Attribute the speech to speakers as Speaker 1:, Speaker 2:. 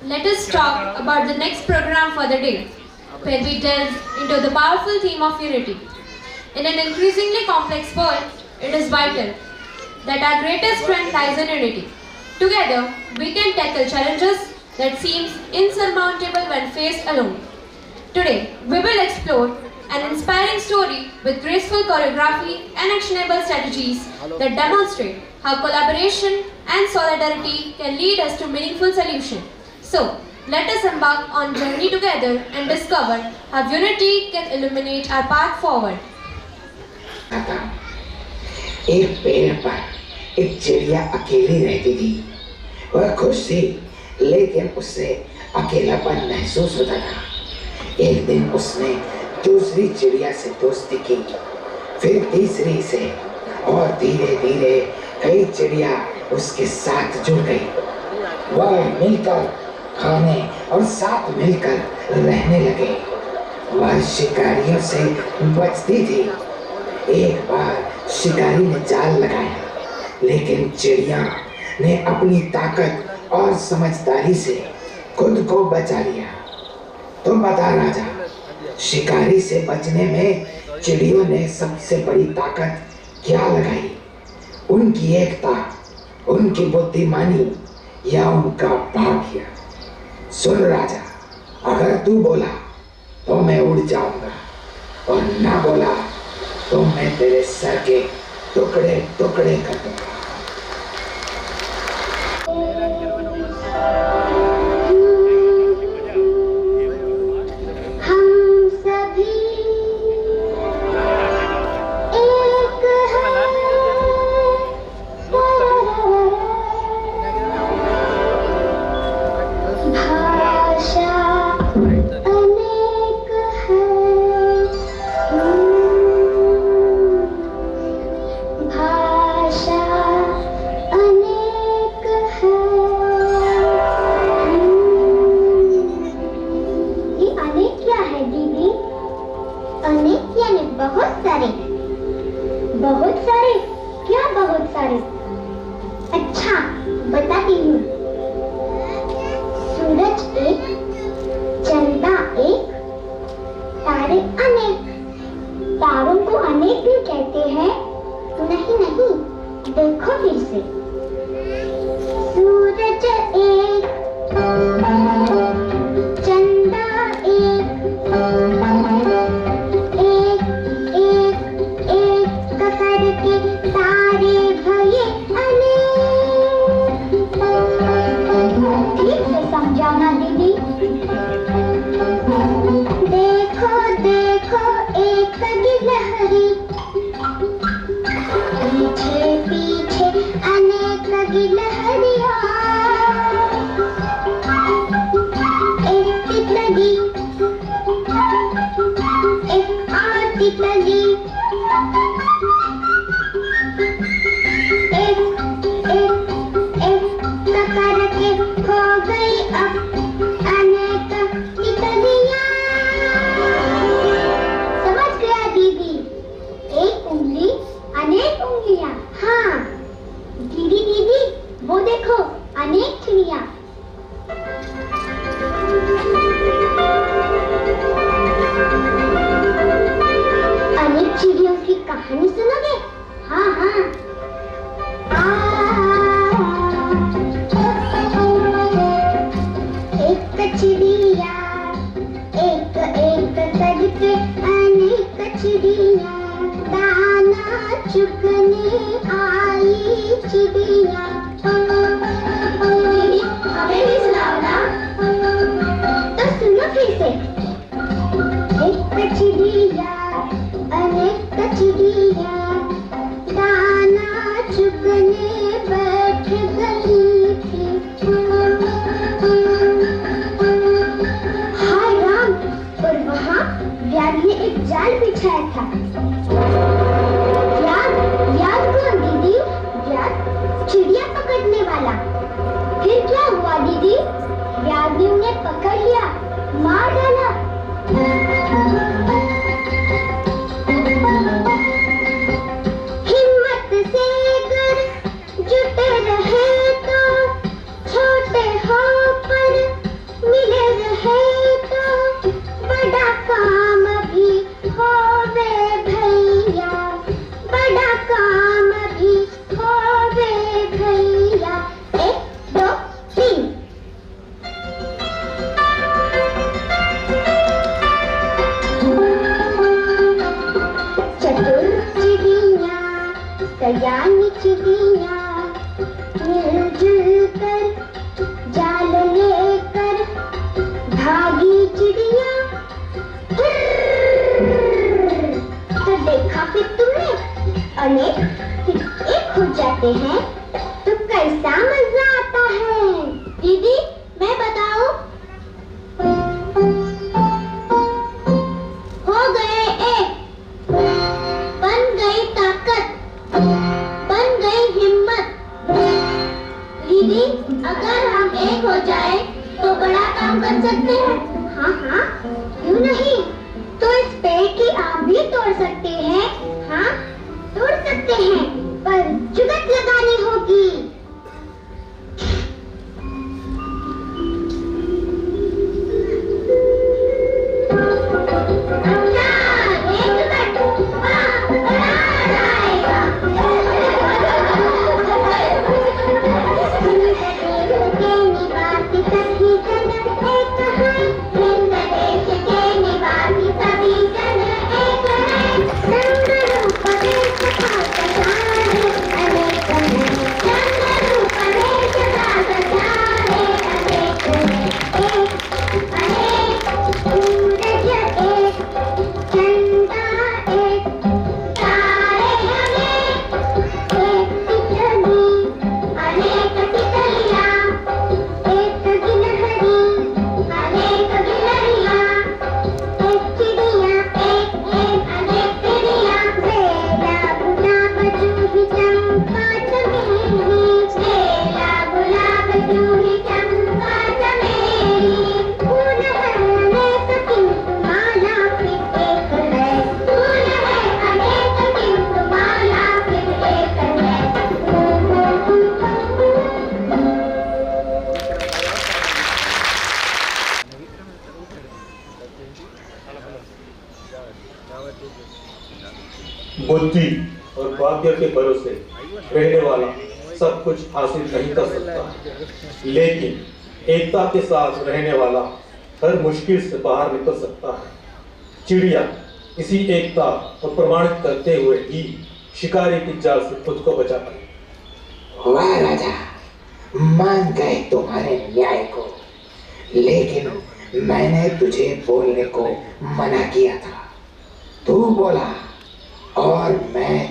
Speaker 1: let us talk about the next program for the day, where we delve into the powerful theme of unity. In an increasingly complex world, it is vital that our greatest strength lies in unity. Together, we can tackle challenges that seem insurmountable when faced alone. Today, we will explore an inspiring story with graceful choreography and actionable strategies that demonstrate how collaboration and solidarity can lead us to meaningful solutions. So, let us embark on a journey together and discover how unity can illuminate our path forward.
Speaker 2: एक पेड़ पर एक चिड़िया अकेली रहती थी। वह खुश थी, लेकिन उससे अकेलापन महसूस होता था। एक दिन उसने दूसरी चिड़िया से दोस्ती की, फिर तीसरी से, और धीरे धीरे कई चिड़िया उसके साथ जुड़ गई। वह मिलकर खाने और साथ मिलकर रहने लगे। वह शिकारियों से बचती थी। एक बार शिकारी ने जाल लगाया, लेकिन चिड़िया ने अपनी ताकत और समझदारी से खुद को बचा लिया। तुम बता राजा, शिकारी से बचने में चिड़ियों ने सबसे बड़ी ताकत क्या लगाई? उनकी एकता, उनकी बुद्धिमानी या उनका भाग्य? सुन राजा, अगर तू बोला तो मैं उड़ जाऊंगा, और ना बोला तो मैं तेरे सर के टुकड़े टुकड़े कर दूंगा।
Speaker 3: जुटे रहे तो छोटे हो पर अनेक फिर एक हो जाते हैं तो कैसा मजा आता है। दीदी मैं बताऊं? हो गए एक, बन गई ताकत, बन गई हिम्मत। दीदी अगर हम एक हो जाए तो बड़ा काम कर सकते हैं। हाँ हाँ क्यों नहीं, तो इस पेड़ की आम भी तोड़ सकते हैं। हाँ तोड़ सकते हैं पर जुगत लगानी होगी।
Speaker 4: बुद्धि और भाग्य के भरोसे रहने वाला सब कुछ हासिल नहीं कर सकता, लेकिन एकता के साथ रहने वाला हर मुश्किल से बाहर निकल सकता है। चिड़िया इसी एकता को प्रमाणित करते हुए ही शिकारी की जाल से खुद को बचा पाई।
Speaker 2: वाह राजा, मान गए तुम्हारे न्याय को, लेकिन मैंने तुझे बोलने को मना किया था। तू बोला और मैं